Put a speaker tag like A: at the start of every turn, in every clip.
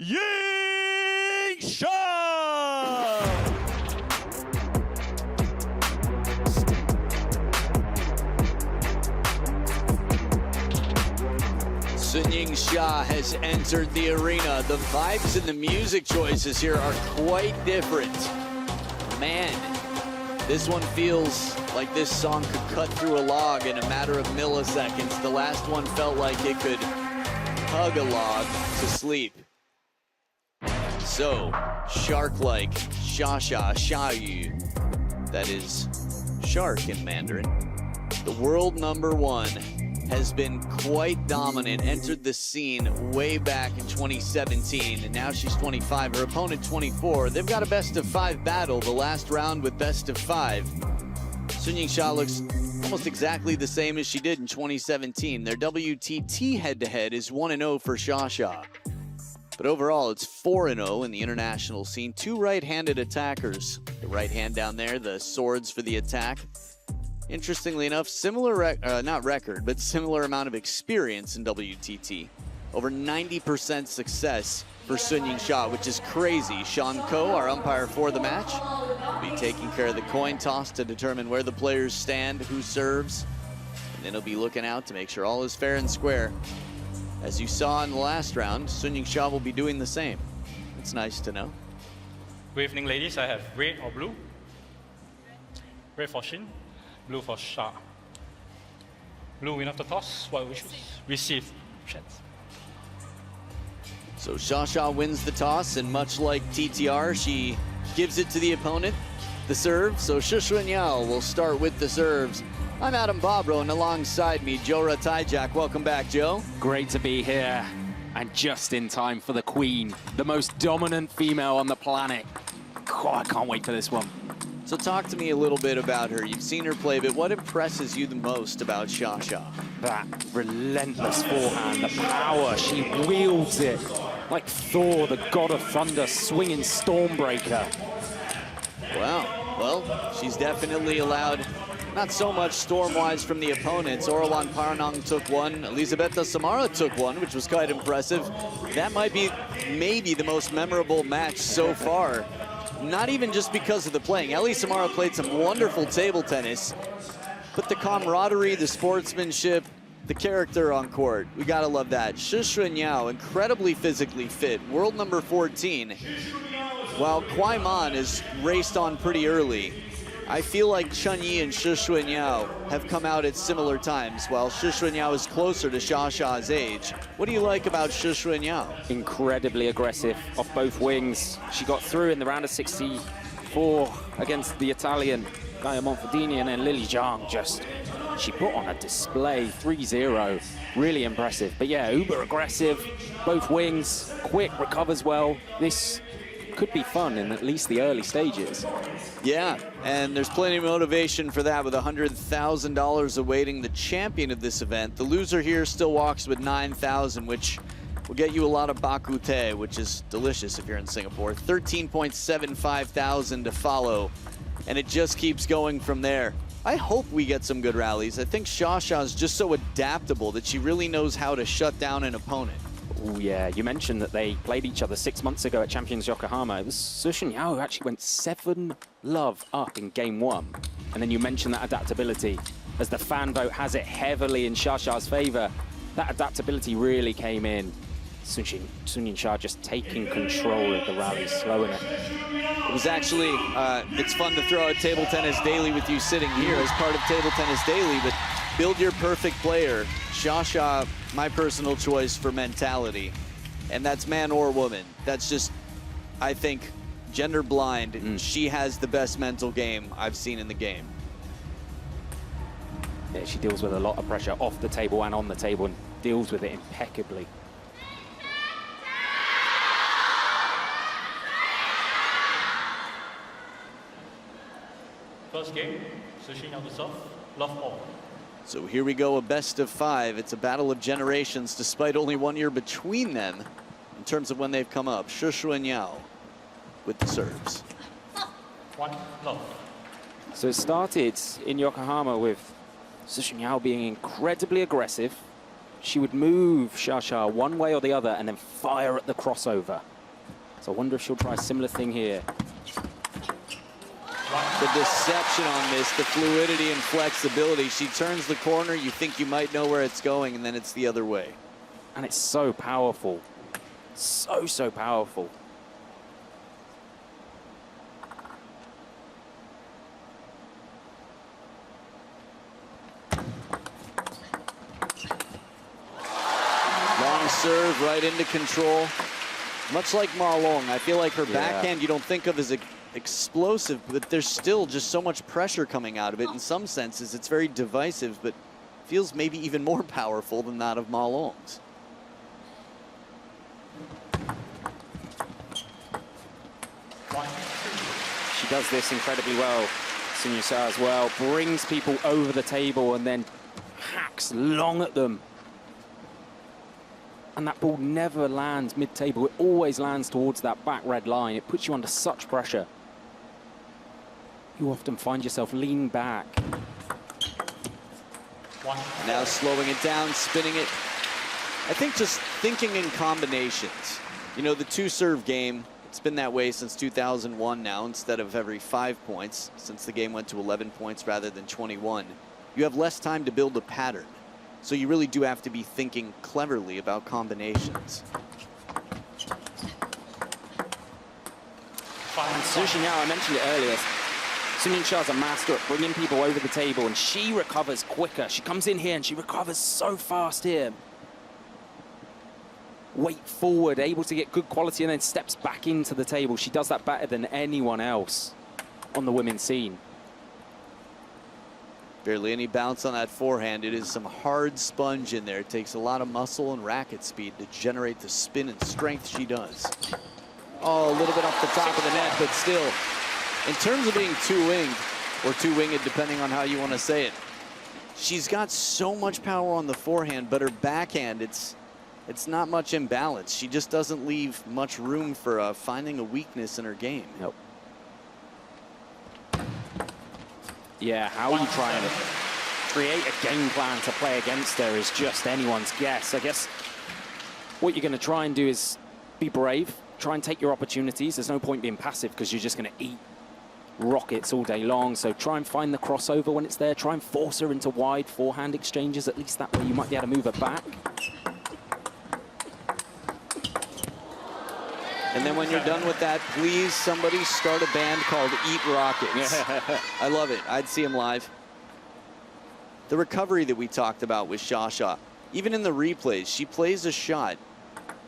A: Yingsha! Xunyao has entered the arena. The vibes and the music choices here are quite different. Man, this one feels like this song could cut through a log in a matter of milliseconds. The last one felt like it could hug a log to sleep. So, shark-like, Xia Xiayu, that is shark in Mandarin. The world #1 has been quite dominant, entered the scene way back in 2017, and now she's 25, her opponent 24. They've got a best-of-5 battle, the last round with best-of-5. Xunyao looks almost exactly the same as she did in 2017. Their WTT head-to-head is 1-0 for Xia. But overall, it's 4-0 in the international scene. Two right-handed attackers. The right hand down there, the swords for the attack. Interestingly enough, similar, not record, but similar amount of experience in WTT. Over 90% success for Xunyao, which is crazy. Sean Ko, our umpire for the match, will be taking care of the coin toss to determine where the players stand, who serves. And then he'll be looking out to make sure all is fair and square. As you saw in the last round, Xunyao will be doing the same. It's nice to know.
B: Good evening, ladies. I have red or blue. Red for Shin, blue for Xia. Blue win of the toss. What we choose? Receive. Chance.
A: So Xia wins the toss, and much like TTR, she gives it to the opponent, the serve. So Xunyao will start with the serves. I'm Adam Bobro, and alongside me, Joe Ratajak. Welcome back, Joe.
C: Great to be here, and just in time for the Queen, the most dominant female on the planet. God, I can't wait for this one.
A: So talk to me a little bit about her. You've seen her play, but what impresses you the most about Xia?
C: That relentless forehand, the power, she wields it like Thor, the god of thunder, swinging Stormbreaker.
A: Wow, well, she's definitely allowed not so much storm-wise from the opponents. Orawan Paranong took one, Elisabetta Samara took one, which was quite impressive. That might be maybe the most memorable match so far. Not even just because of the playing. Ellie Samara played some wonderful table tennis, but the camaraderie, the sportsmanship, the character on court, we gotta love that. Xunyao, incredibly physically fit, world #14. While Kwai Man is raced on pretty early, I feel like Chunyi and Xunyao have come out at similar times, while Xunyao is closer to Xia's age. What do you like about Xunyao?
C: Incredibly aggressive off both wings. She got through in the round of 64 against the Italian Gaia Monfordini, and then Lily Zhang she put on a display, 3-0. Really impressive. But yeah, uber aggressive, both wings, quick, recovers well. This could be fun in at least the early stages.
A: Yeah, and there's plenty of motivation for that with $100,000 awaiting the champion of this event. The loser here still walks with $9,000, which will get you a lot of bakute, which is delicious if you're in Singapore. $13.75 thousand to follow, and it just keeps going from there. I hope we get some good rallies. I think Xia is just so adaptable that she really knows how to shut down an opponent.
C: Oh yeah, you mentioned that they played each other 6 months ago at Champions Yokohama. It was Xunyao who actually went 7-love up in game 1. And then you mentioned that adaptability. As the fan vote has it heavily in Xia's favor, that adaptability really came in. Xunyao just taking control of the rally, slowing it.
A: It was actually, it's fun to throw out Table Tennis Daily with you sitting here as part of Table Tennis Daily, but build your perfect player. Xia, my personal choice for mentality, and that's man or woman. That's just, I think, gender blind. She has the best mental game I've seen in the game.
C: Yeah, she deals with a lot of pressure off the table and on the table, and deals with it impeccably.
B: First game, Xunyao to serve, love all.
A: So here we go, a best-of-5. It's a battle of generations, despite only 1 year between them in terms of when they've come up. Xunyao with the serves.
B: 1 love.
C: So it started in Yokohama with Xunyao being incredibly aggressive, she would move Xia one way or the other and then fire at the crossover. So I wonder if she'll try a similar thing here.
A: The deception on this, the fluidity and flexibility. She turns the corner, you think you might know where it's going, and then it's the other way.
C: And it's so powerful. So powerful.
A: Long serve right into control. Much like Ma Long, I feel like her backhand you don't think of as explosive, but there's still just so much pressure coming out of it. In some senses, it's very divisive, but feels maybe even more powerful than that of Ma Long's.
C: She does this incredibly well. Xunyao as well, brings people over the table and then hacks long at them. And that ball never lands mid-table. It always lands towards that back red line. It puts you under such pressure. You often find yourself leaning back.
A: Now slowing it down, spinning it. I think just thinking in combinations. You know, the two-serve game, it's been that way since 2001 now, instead of every 5 points, since the game went to 11 points rather than 21. You have less time to build a pattern. So you really do have to be thinking cleverly about combinations.
C: And Xunyao, I mentioned it earlier, Xunyao is a master at bringing people over the table, and she recovers quicker. She comes in here and she recovers so fast here. Weight forward, able to get good quality, and then steps back into the table. She does that better than anyone else on the women's scene.
A: Barely any bounce on that forehand. It is some hard sponge in there. It takes a lot of muscle and racket speed to generate the spin and strength she does. Oh, a little bit off the top of the net, but still, in terms of being two-winged, or two-winged, depending on how you want to say it, she's got so much power on the forehand, but her backhand, it's not much imbalance. She just doesn't leave much room for finding a weakness in her game.
C: Nope. Yeah, how are you trying to create a game plan to play against her is just anyone's guess. I guess what you're going to try and do is be brave, try and take your opportunities. There's no point being passive because you're just going to eat rockets all day long. So try and find the crossover when it's there. Try and force her into wide forehand exchanges. At least that way you might be able to move her back.
A: And then when you're done with that, please somebody start a band called Eat Rockets. I love it. I'd see them live. The recovery that we talked about with Xia, even in the replays, she plays a shot,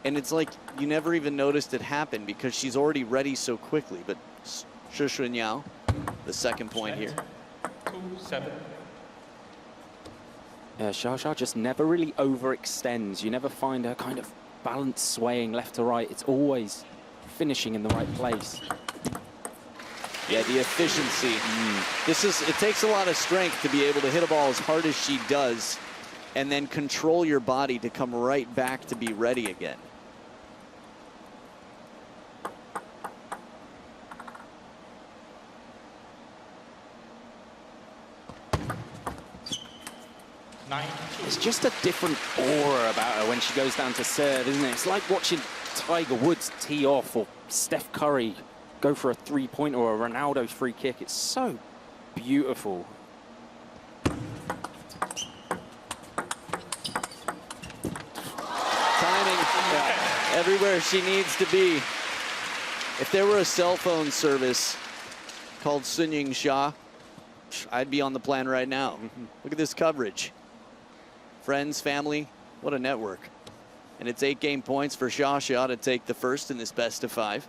A: and it's like you never even noticed it happen because she's already ready so quickly. But Xunyao, the second point here.
B: 2-7.
C: Xia just never really overextends. You never find her kind of balance swaying left to right. It's always finishing in the right place.
A: Yeah, the efficiency. It takes a lot of strength to be able to hit a ball as hard as she does and then control your body to come right back to be ready again.
C: It's just a different aura about her when she goes down to serve, isn't it? It's like watching Tiger Woods tee off or Steph Curry go for a three-pointer or a Ronaldo free kick. It's so beautiful.
A: Timing, everywhere she needs to be. If there were a cell phone service called Yingsha, I'd be on the plan right now. Look at this coverage. Friends, family, what a network. And it's 8 game points for Xia to take the first in this best of 5.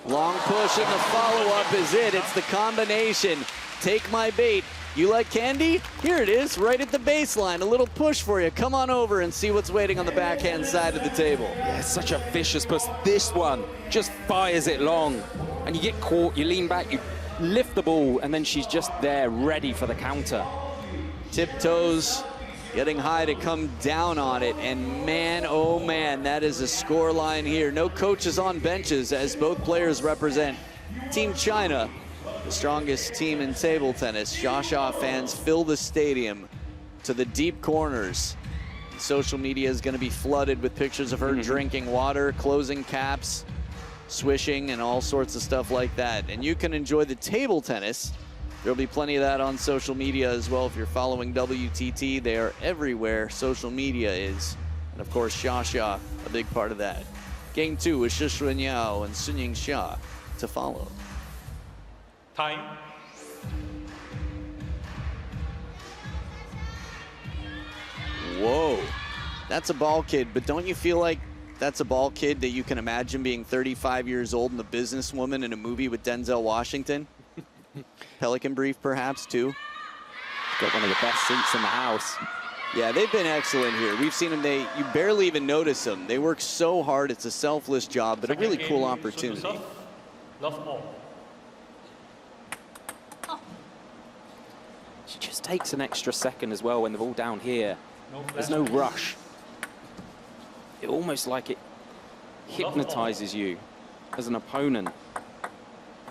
A: Long push and the follow-up is it. It's the combination. Take my bait. You like candy? Here it is, right at the baseline. A little push for you. Come on over and see what's waiting on the backhand side of the table.
C: Yeah, such a vicious push. This one just fires it long. And you get caught, you lean back, you lift the ball, and then she's just there ready for the counter.
A: Tiptoes, getting high to come down on it. And man, oh man, that is a score line here. No coaches on benches as both players represent Team China, the strongest team in table tennis. Xia fans fill the stadium to the deep corners. Social media is going to be flooded with pictures of her drinking water, closing caps, swishing, and all sorts of stuff like that. And you can enjoy the table tennis. There'll be plenty of that on social media as well. If you're following WTT, they are everywhere social media is. And of course, Xia, a big part of that. Game 2 with Xunyao and Yingsha to follow.
B: Time.
A: Whoa, that's a ball kid, but don't you feel like that's a ball kid that you can imagine being 35 years old and a businesswoman in a movie with Denzel Washington? Pelican Brief, perhaps, too.
C: Got one of the best seats in the house.
A: Yeah, they've been excellent here. We've seen them, you barely even notice them. They work so hard, it's a selfless job, but a really cool opportunity.
B: Love all.
C: She just takes an extra second as well when they're all down here. There's no rush. It almost like it hypnotizes you as an opponent.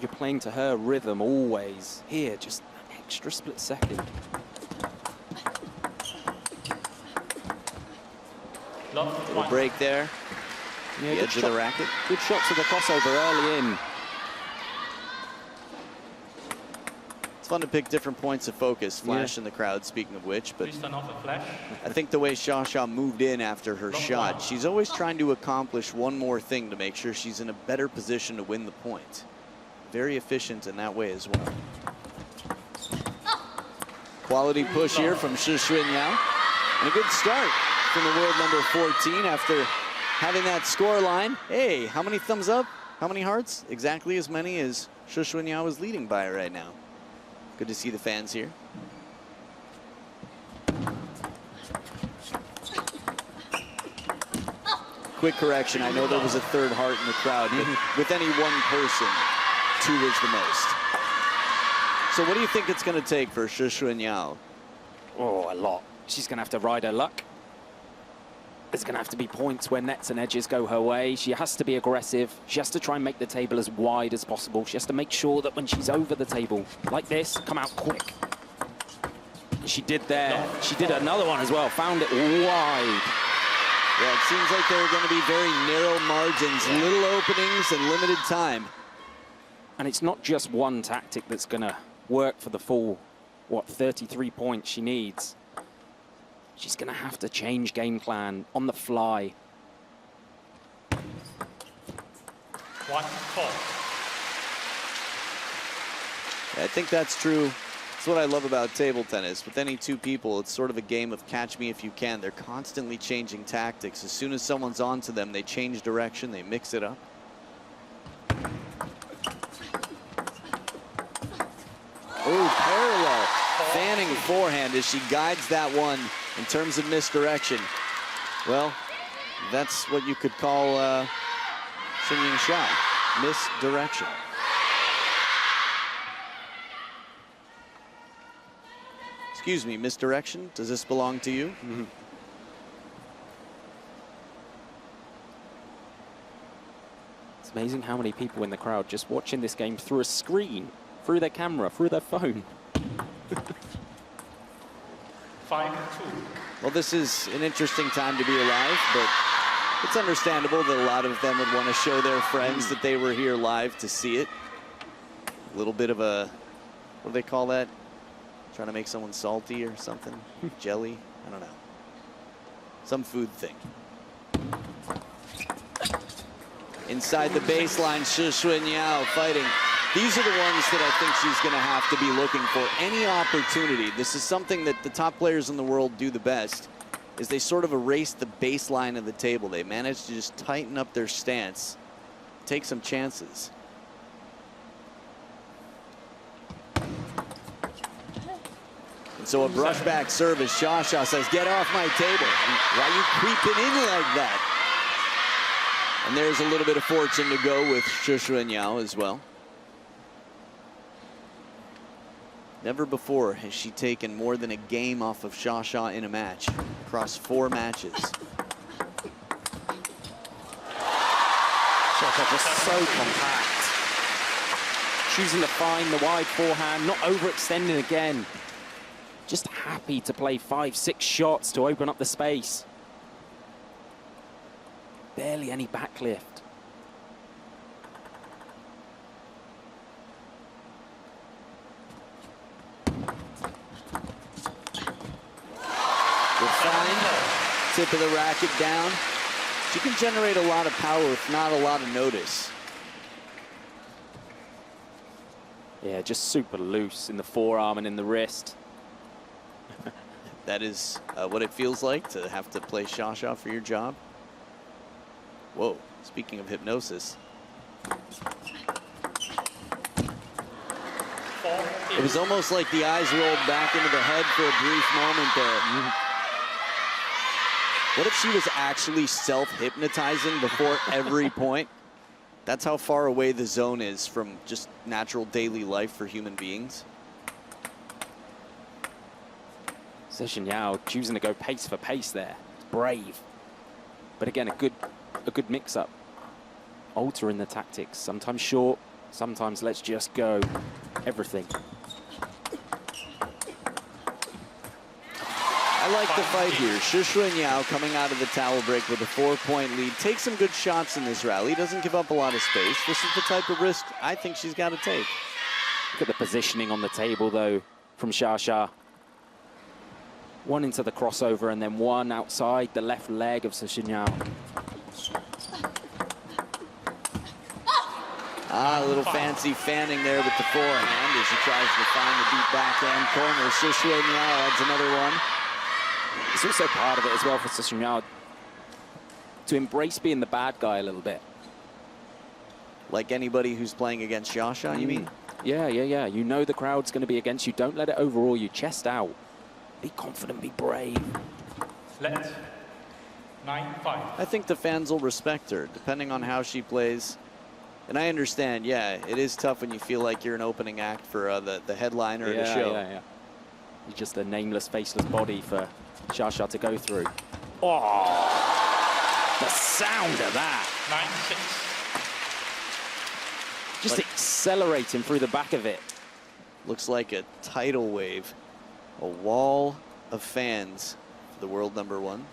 C: You're playing to her rhythm always. Here, just an extra split second.
A: Little break there.
C: Yeah,
A: The edge of the racket.
C: Good shots of the crossover early in.
A: It's fun to pick different points of focus. Flash in the crowd, speaking of which, but
B: Please turn off the flash.
A: I think the way Xia moved in after her shot, she's always trying to accomplish one more thing to make sure she's in a better position to win the point. Very efficient in that way as well. Quality push here from Xunyao. And a good start from the world number 14 after having that score line. Hey, how many thumbs up? How many hearts? Exactly as many as Xunyao is leading by right now. Good to see the fans here. Quick correction, I know there was a third heart in the crowd, but with any one person, 2 is the most. So what do you think it's going to take for Xunyao?
C: Oh, a lot. She's going to have to ride her luck. There's going to have to be points where nets and edges go her way. She has to be aggressive. She has to try and make the table as wide as possible. She has to make sure that when she's over the table, like this, come out quick. And she did there. She did another one as well. Found it wide.
A: Yeah, it seems like there are going to be very narrow margins, little openings, and limited time.
C: And it's not just one tactic that's going to work for the full, 33 points she needs. She's going to have to change game plan on the fly.
B: 1-4.
A: I think that's true. That's what I love about table tennis. With any 2 people, it's sort of a game of catch me if you can. They're constantly changing tactics. As soon as someone's onto them, they change direction, they mix it up. Oh, parallel. Fanning forehand as she guides that one in terms of misdirection. Well, that's what you could call Yingsha, misdirection. Excuse me, misdirection? Does this belong to you?
C: It's amazing how many people in the crowd just watching this game through a screen, through their camera, through their phone.
B: 5-2.
A: Well, this is an interesting time to be alive, but it's understandable that a lot of them would want to show their friends that they were here live to see it. A little bit of a, what do they call that? Trying to make someone salty or something? Jelly? I don't know. Some food thing. Inside the baseline, Xunyao fighting. These are the ones that I think she's going to have to be looking for. Any opportunity. This is something that the top players in the world do the best, is they sort of erase the baseline of the table. They manage to just tighten up their stance, take some chances. And so a brushback service. Xia says, get off my table. Why are you creeping in like that? And there's a little bit of fortune to go with Xunyao as well. Never before has she taken more than a game off of Xia in a match, across 4 matches.
C: Xia just so compact. choosing to find the wide forehand, not overextending again. Just happy to play 5-6 shots to open up the space. Barely any backlift.
A: Good find. Tip of the racket down. She can generate a lot of power, if not a lot of notice.
C: Yeah, just super loose in the forearm and in the wrist.
A: That is what it feels like to have to play Xia for your job. Whoa, speaking of hypnosis. It was almost like the eyes rolled back into the head for a brief moment there. What if she was actually self-hypnotizing before every point? That's how far away the zone is from just natural daily life for human beings.
C: So Xunyao choosing to go pace for pace there. It's brave. But again, a good mix-up. Altering the tactics. Sometimes short, sometimes let's just go. Everything.
A: I like the fight here. Xunyao coming out of the towel break with a 4-point lead. Takes some good shots in this rally. Doesn't give up a lot of space. This is the type of risk I think she's got to take.
C: Look at the positioning on the table, though, from Xia. One into the crossover and then one outside the left leg of Xunyao.
A: A little fancy fanning there with the forehand as he tries to find the deep backhand corner. Xunyao adds another one.
C: It's also part of it as well for Xunyao to embrace being the bad guy a little bit.
A: Like anybody who's playing against Xia, you mean?
C: Yeah. You know the crowd's going to be against you. Don't let it overrule you. Chest out. Be confident, be brave.
B: Let 9-5.
A: I think the fans will respect her, depending on how she plays. And I understand, yeah, it is tough when you feel like you're an opening act for the headliner of the show.
C: Yeah. You're just a nameless, faceless body for Xia to go through. Oh, the sound of that.
B: 9-6.
C: Just accelerating through the back of it.
A: Looks like a tidal wave. A wall of fans for the world number one.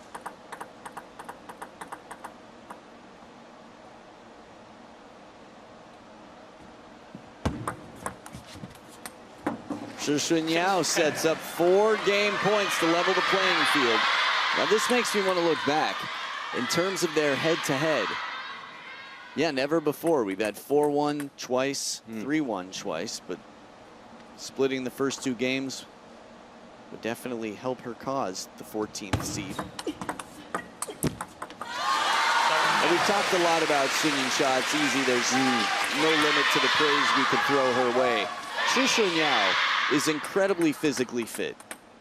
A: Xunyao sets up 4 game points to level the playing field. Now this makes me want to look back in terms of their head-to-head. Yeah, never before. We've had 4-1 twice, 3-1 twice, but splitting the first 2 games would definitely help her cause the 14th seed. And we've talked a lot about Yingsha. It's easy. There's no limit to the praise we could throw her way. Xunyao is incredibly physically fit.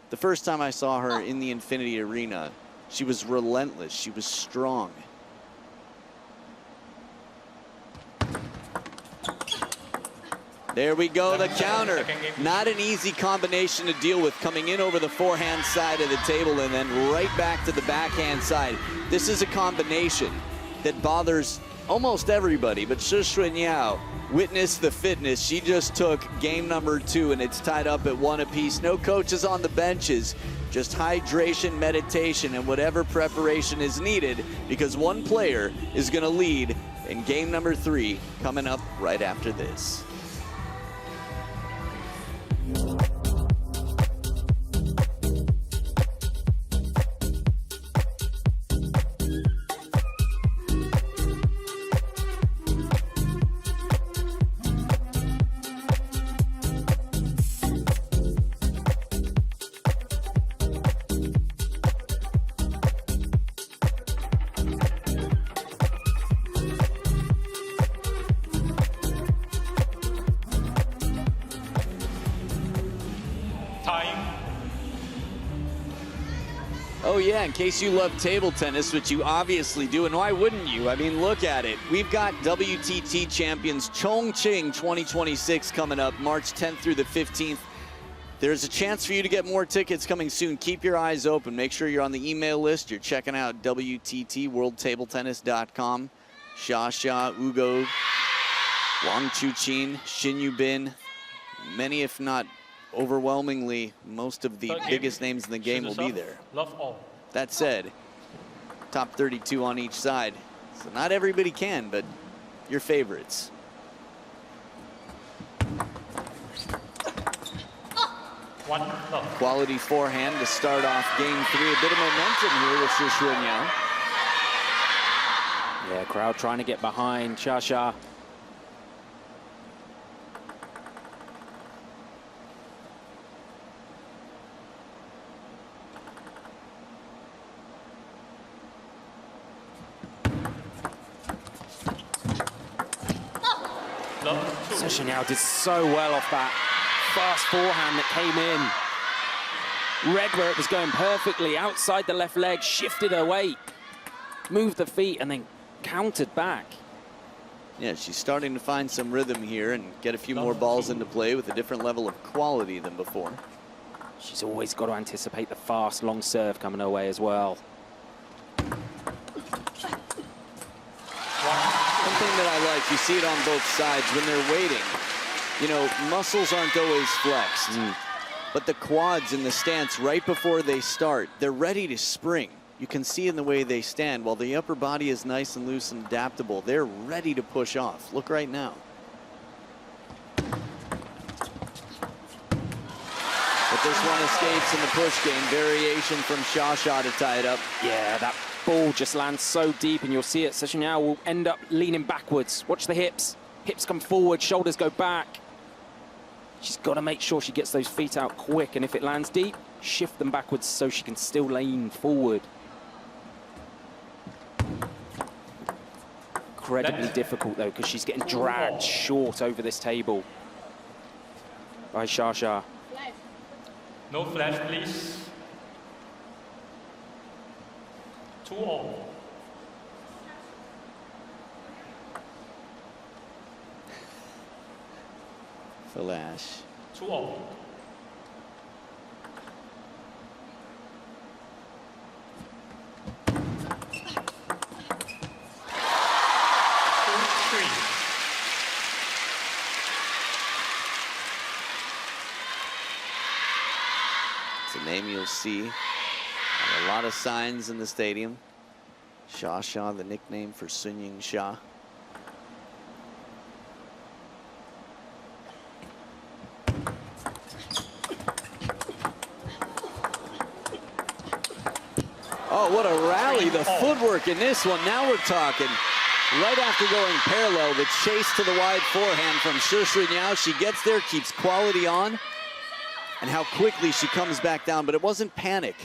A: The first time I saw her in the Infinity Arena, she was relentless. She was strong. There we go, the counter. Not an easy combination to deal with, coming in over the forehand side of the table and then right back to the backhand side. This is a combination that bothers almost everybody, but Xunyao, witness the fitness. She just took game number 2 and it's tied up at 1 apiece. No coaches on the benches, just hydration, meditation, and whatever preparation is needed, because one player is gonna lead in game number 3 coming up right after this. Oh yeah, in case you love table tennis, which you obviously do, and why wouldn't you? I mean, look at it. We've got WTT champions Chongqing 2026 coming up March 10th through the 15th. There's a chance for you to get more tickets coming soon. Keep your eyes open. Make sure you're on the email list. You're checking out WTT, worldtabletennis.com. Xia, Ugo, Wang Chuqin, Xin Yubin, many if not overwhelmingly, most of the
B: Third game.
A: biggest names in the game will be
B: Serve.
A: there.
B: Love all.
A: That said, top 32 on each side. So not everybody can, but your favorites.
B: One love.
A: Quality forehand to start off game 3. A bit of momentum here with Xunyao.
C: Yeah, crowd trying to get behind Xia.
B: Love two.
C: Xunyao did so well off that fast forehand that came in. Read where it was going perfectly, outside the left leg, shifted her weight, moved the feet, and then countered back.
A: Yeah, she's starting to find some rhythm here and get a few more balls into play with a different level of quality than before.
C: She's always got to anticipate the fast, long serve coming her way as well.
A: One thing that I like, you see it on both sides, when they're waiting, you know, muscles aren't always flexed, but the quads in the stance right before they start, they're ready to spring. You can see in the way they stand, while the upper body is nice and loose and adaptable, they're ready to push off. Look right now. But this one escapes in the push game. Variation from Xia to tie it up.
C: Yeah, that ball just lands so deep, and you'll see it. Xunyao will end up leaning backwards. Watch the hips. Hips come forward, shoulders go back. She's got to make sure she gets those feet out quick, and if it lands deep, shift them backwards so she can still lean forward. Incredibly difficult, though, because she's getting dragged short over this table by Xia.
B: No flash, please. 2-all.
A: Flash.
B: 2-all.
A: It's a name you'll see on a lot of signs in the stadium. Xia, the nickname for Yingsha. Oh, what a rally, the footwork in this one. Now we're talking. Right after going parallel, the chase to the wide forehand from Xunyao. She gets there, keeps quality on, and how quickly she comes back down, but it wasn't panic.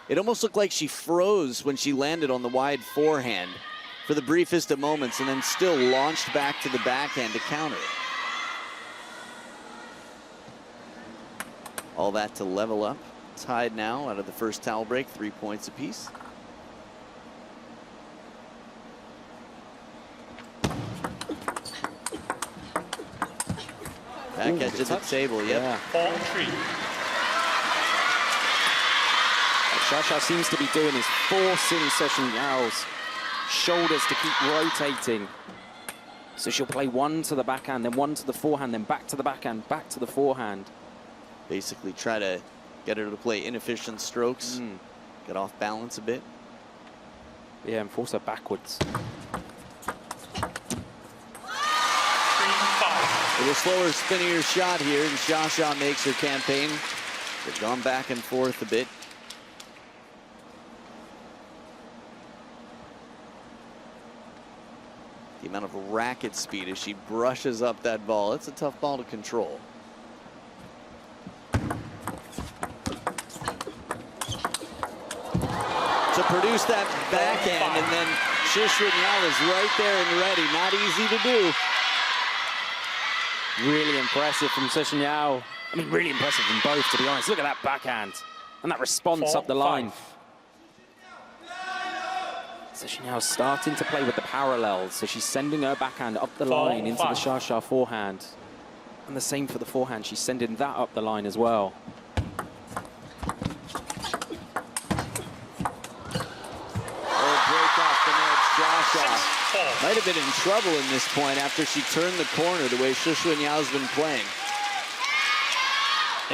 A: It almost looked like she froze when she landed on the wide forehand for the briefest of moments, and then still launched back to the backhand to counter it. All that to level up. Tied now out of the first towel break, 3 points apiece. Back edge of the table, yep.
C: Yeah.
B: 4-3.
C: What Xia seems to be doing is forcing Xunyao's shoulders to keep rotating. So she'll play one to the backhand, then one to the forehand, then back to the backhand, back to the forehand.
A: Basically try to get her to play inefficient strokes, get off balance a bit.
C: Yeah, and force her backwards.
B: 3-5.
A: A little slower, spinnier shot here, and Xia makes her campaign. They've gone back and forth a bit. The amount of racket speed as she brushes up that ball. It's a tough ball to control. To produce that backhand, and then Xunyao is right there and ready. Not easy to do.
C: Really impressive from Xunyao. I mean, really impressive from both, to be honest. Look at that backhand and that response up the line. Xunyao's starting to play with the parallels, so she's sending her backhand up the line into the Xia forehand. And the same for the forehand, she's sending that up the line as well.
A: Might have been in trouble in this point after she turned the corner the way Xunyao has been playing.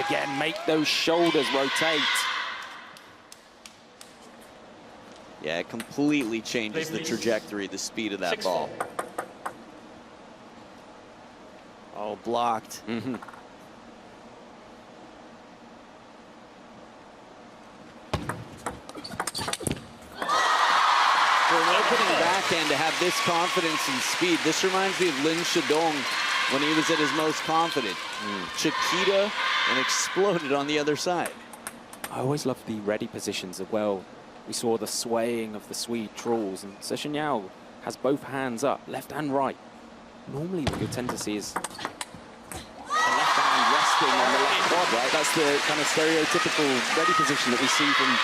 C: Again, make those shoulders rotate.
A: Yeah, it completely changes the trajectory, the speed of that ball. Oh, blocked.
C: Mm-hmm.
A: For an opening backhand to have this confidence and speed, this reminds me of Lin Shidong when he was at his most confident. Chiquita and exploded on the other side.
C: I always love the ready positions as well. We saw the swaying of the Swede trawls, and Xunyao has both hands up, left and right. Normally what you'll tend to see is the left hand resting on the left quad, right? That's the kind of stereotypical ready position that we see from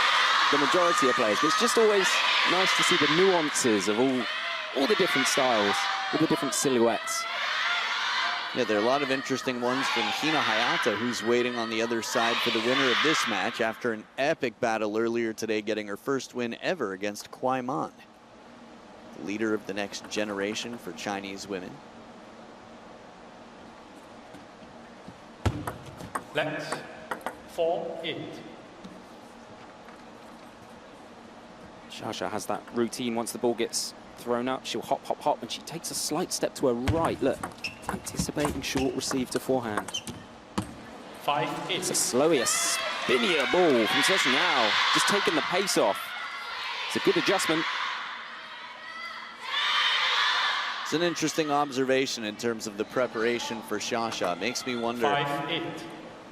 C: the majority of players. But it's just always nice to see the nuances of all the different styles, all the different silhouettes.
A: Yeah, there are a lot of interesting ones from Hina Hayata, who's waiting on the other side for the winner of this match after an epic battle earlier today, getting her first win ever against Kwai Man, the leader of the next generation for Chinese women.
B: Let's 4-8.
C: Xia has that routine. Once the ball gets thrown up, she'll hop, hop, hop, and she takes a slight step to her right. Look, anticipating short receive to forehand.
B: 5-8.
C: It's a slowier, spinnier ball from Xunyao, just taking the pace off. It's a good adjustment.
A: It's an interesting observation in terms of the preparation for Xia. It makes me wonder
B: 5-8.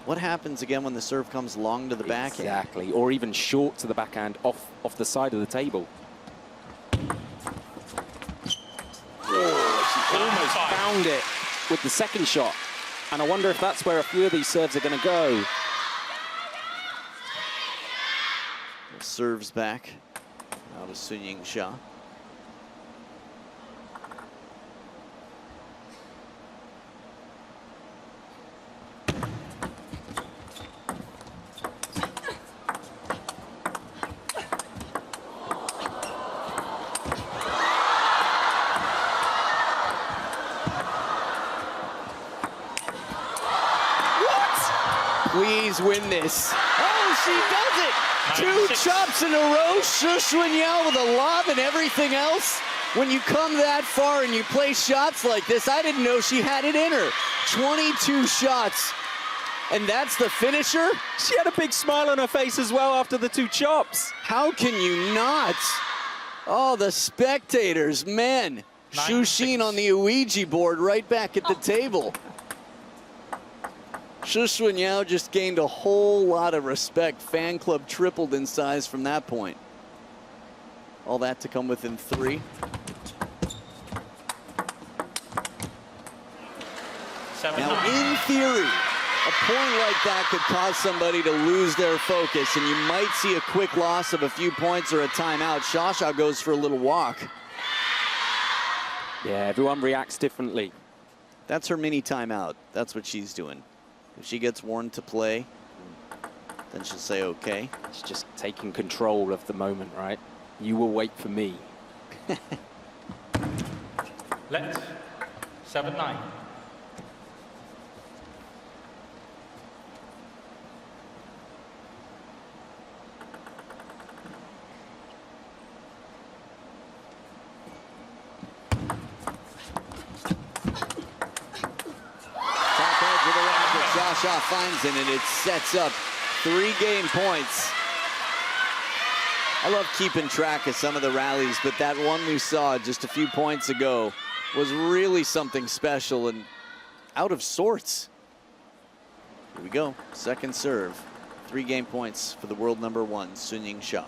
A: what happens again when the serve comes long to the backhand.
C: Exactly, or even short to the backhand off the side of the table. Oh, she almost found it with the second shot. And I wonder if that's where a few of these serves are going to go.
A: Serves back out of Yingsha. Please win this. Oh, she does it! 2 chops in a row. Xunyao with a lob and everything else. When you come that far and you play shots like this, I didn't know she had it in her. 22 shots. And that's the finisher?
C: She had a big smile on her face as well after the 2 chops.
A: How can you not? Oh, the spectators, man. Shushin on the Ouija board right back at the table. Xunyao just gained a whole lot of respect. Fan club tripled in size from that point. All that to come within 3. Now, in theory, a point like that could cause somebody to lose their focus, and you might see a quick loss of a few points or a timeout. Xia goes for a little walk.
C: Yeah, everyone reacts differently.
A: That's her mini timeout. That's what she's doing. If she gets warned to play, then she'll say, okay.
C: She's just taking control of the moment, right? You will wait for me.
B: Let's 7-9.
A: Xia finds it, and it sets up 3 game points. I love keeping track of some of the rallies, but that one we saw just a few points ago was really something special and out of sorts. Here we go, second serve. 3 game points for the world number 1, Yingsha.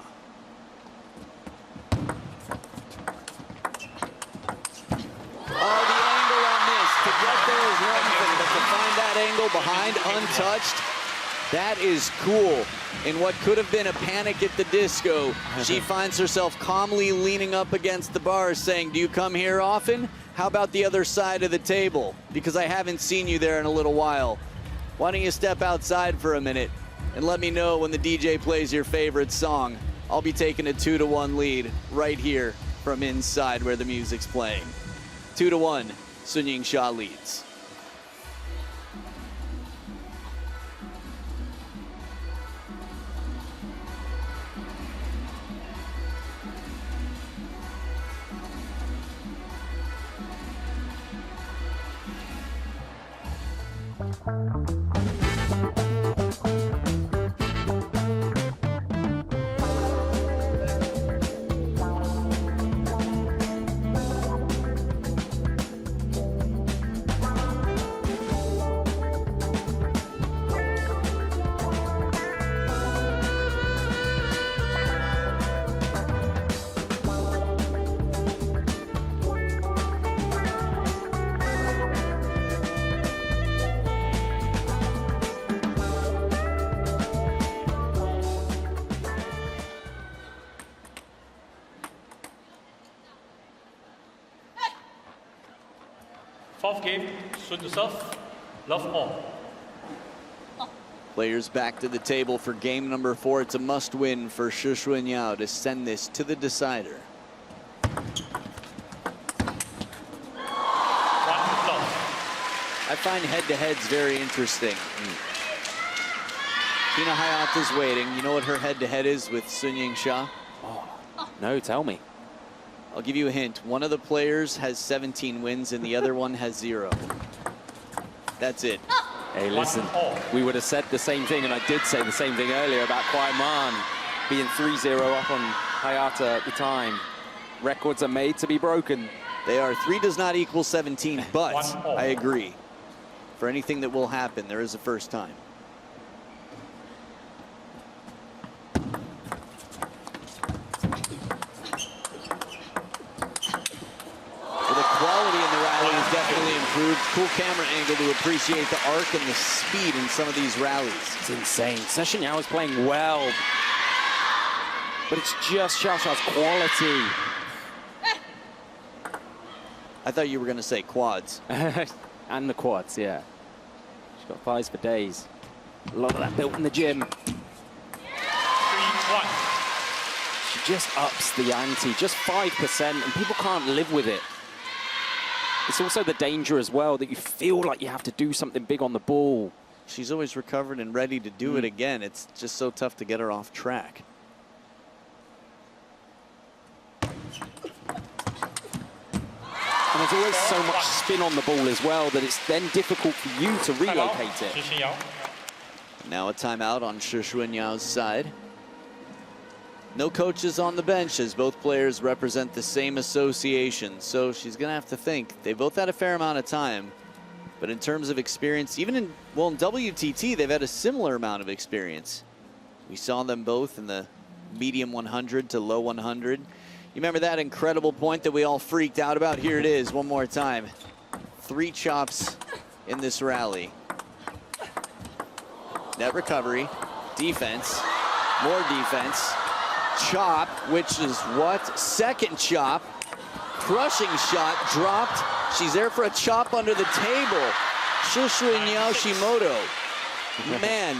A: Oh, the angle on this. To get there is one thing, but to find that angle behind untouched, that is cool. In what could have been a panic at the disco, she finds herself calmly leaning up against the bars saying, do you come here often? How about the other side of the table? Because I haven't seen you there in a little while. Why don't you step outside for a minute and let me know when the DJ plays your favorite song. I'll be taking a 2-1 lead right here from inside where the music's playing. 2-1, Yingsha leads.
B: Fourth game, Sun to serve, love all.
A: Players back to the table for game number 4. It's a must-win for Xunyao to send this to the decider. I find head-to-heads very interesting. Hina Hayata's waiting. You know what her head-to-head is with Yingsha?
C: Oh, no, tell me.
A: I'll give you a hint. One of the players has 17 wins and the other one has 0. That's it.
C: Hey, listen, we would have said the same thing, and I did say the same thing earlier about Kwai Man being 3-0 up on Hayata at the time. Records are made to be broken.
A: They are. 3 does not equal 17, but I agree. For anything that will happen, there is a first time. Definitely improved. Cool camera angle to appreciate the arc and the speed in some of these rallies.
C: It's insane. Xunyao is playing well, but it's just Xia quality.
A: I thought you were going to say quads.
C: And the quads, yeah. She's got thighs for days. A lot of that built in the gym.
B: 3-1.
C: She just ups the ante, just 5%, and people can't live with it. It's also the danger as well that you feel like you have to do something big on the ball.
A: She's always recovered and ready to do it again. It's just so tough to get her off track.
C: And there's always so much spin on the ball as well that it's then difficult for you to relocate it.
A: Now a timeout on Xunyao's side. No coaches on the bench as both players represent the same association, so she's going to have to think. They both had a fair amount of time, but in terms of experience, even in WTT, they've had a similar amount of experience. We saw them both in the medium 100 to low 100. You remember that incredible point that we all freaked out about? Here it is one more time. 3 chops in this rally. Net recovery, defense, more defense. Chop, which is what? Second chop. Crushing shot, dropped. She's there for a chop under the table. Xunyao Shimoto. Man,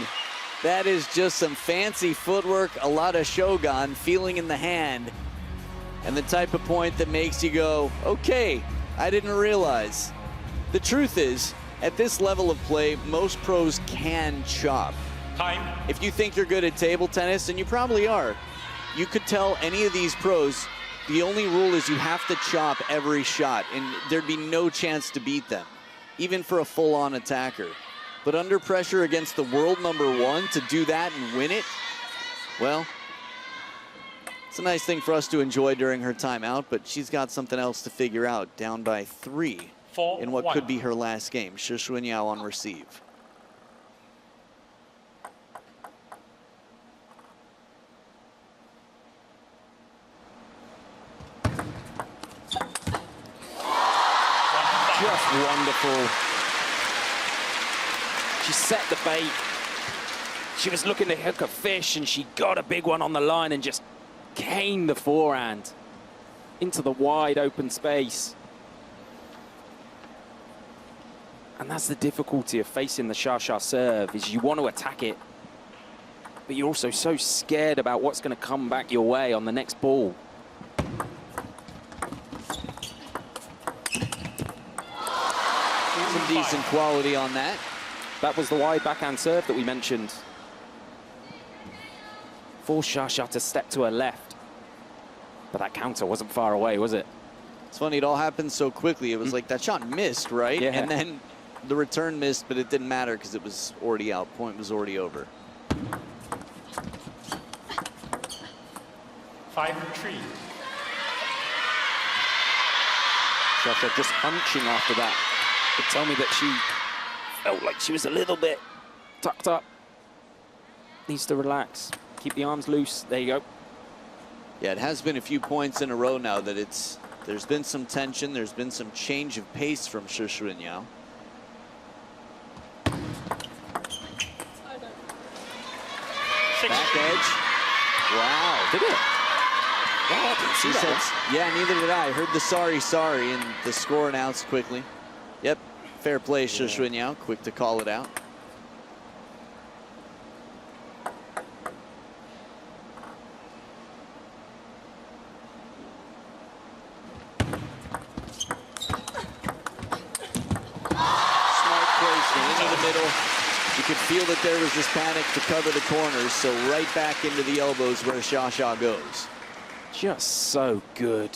A: that is just some fancy footwork, a lot of shogun, feeling in the hand. And the type of point that makes you go, okay, I didn't realize. The truth is, at this level of play, most pros can chop.
B: Time.
A: If you think you're good at table tennis, and you probably are, you could tell any of these pros, the only rule is you have to chop every shot, and there'd be no chance to beat them, even for a full-on attacker. But under pressure against the world #1 to do that and win it, well, it's a nice thing for us to enjoy during her timeout, but she's got something else to figure out, down by 3 in what could be her last game. Xunyao on receive.
C: Just wonderful. She set the bait. She was looking to hook a fish and she got a big one on the line and just caned the forehand into the wide open space. And that's the difficulty of facing the Xia serve, is you want to attack it, but you're also so scared about what's going to come back your way on the next ball.
A: decent quality on that.
C: That was the wide backhand serve that we mentioned. Forced Xia to step to her left. But that counter wasn't far away, was it?
A: It's funny, it all happened so quickly. It was like that shot missed, right?
C: Yeah.
A: And then the return missed, but it didn't matter because it was already out. Point was already over.
B: 5-3.
C: Xia just hunching after that. It told me that she felt like she was a little bit tucked up. Needs to relax. Keep the arms loose. There you go.
A: Yeah, it has been a few points in a row now that there's been some tension, there's been some change of pace from Xunyao. Back edge. Wow.
C: Did it? Wow, I didn't see that.
A: Yeah, neither did I. Heard the sorry, and the score announced quickly. Yep, fair play, Xunyao. Quick to call it out. You could feel that there was this panic to cover the corners, so right back into the elbows where Xia goes.
C: Just so good.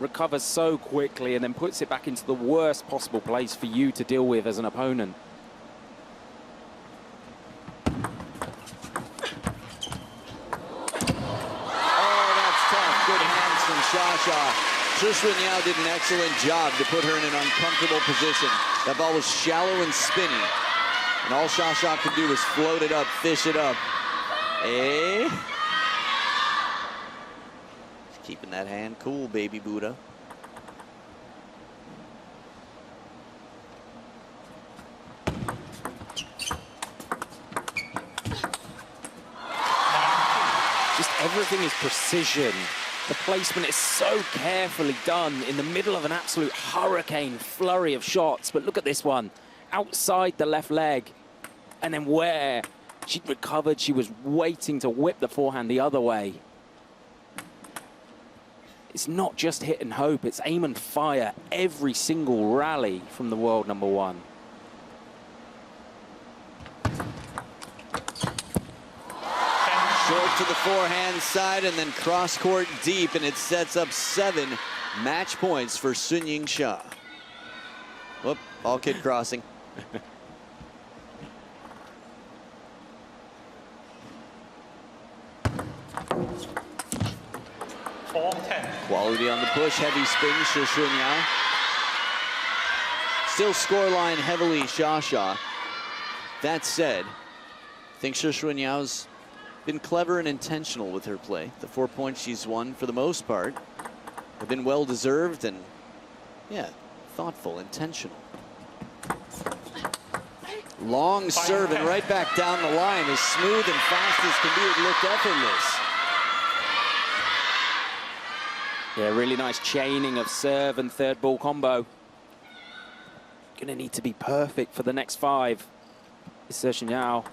C: Recovers so quickly and then puts it back into the worst possible place for you to deal with as an opponent.
A: Oh, that's tough. Good hands from Xia. Xunyao did an excellent job to put her in an uncomfortable position. That ball was shallow and spinny. And all Xia could do was float it up, fish it up. Eh? Keeping that hand cool, baby Buddha.
C: Just everything is precision. The placement is so carefully done in the middle of an absolute hurricane flurry of shots. But look at this one, outside the left leg. And then where she'd recovered, she was waiting to whip the forehand the other way. It's not just hit and hope, it's aim and fire every single rally from the world number one.
A: Short to the forehand side and then cross court deep, and it sets up 7 match points for Yingsha. Whoop, ball kid crossing. Quality on the push, heavy spin, Xunyao. Still scoreline heavily, Xia. That said, I think Xunyao's been clever and intentional with her play. The 4 points she's won, for the most part, have been well-deserved and, yeah, thoughtful, intentional. Long serve and right back down the line, as smooth and fast as can be. It looked effortless.
C: Yeah, really nice chaining of serve and third ball combo. Gonna need to be perfect for the next 5. It's Xunyao.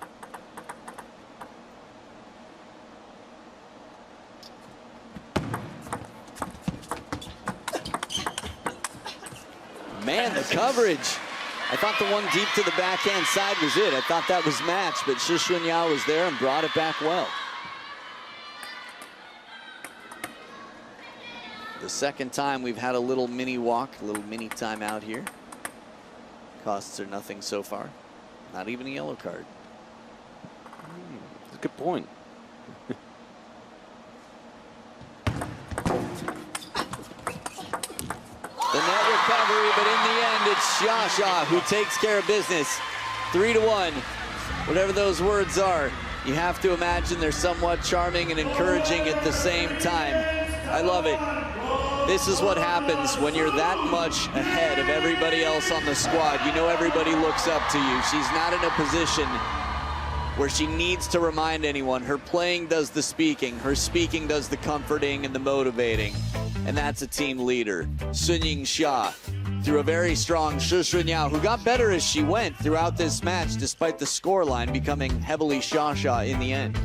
A: Man, the coverage. I thought the one deep to the backhand side was it. I thought that was matched, but Xunyao was there and brought it back well. The second time we've had a little mini walk, a little mini timeout here. Costs are nothing so far. Not even a yellow card.
C: That's a good point.
A: The net recovery, but in the end, it's Xia who takes care of business. 3-1, whatever those words are. You have to imagine they're somewhat charming and encouraging at the same time. I love it. This is what happens when you're that much ahead of everybody else on the squad. You know everybody looks up to you. She's not in a position where she needs to remind anyone. Her playing does the speaking. Her speaking does the comforting and the motivating. And that's a team leader. Yingsha through a very strong Xunyao, who got better as she went throughout this match, despite the scoreline becoming heavily Xia in the end.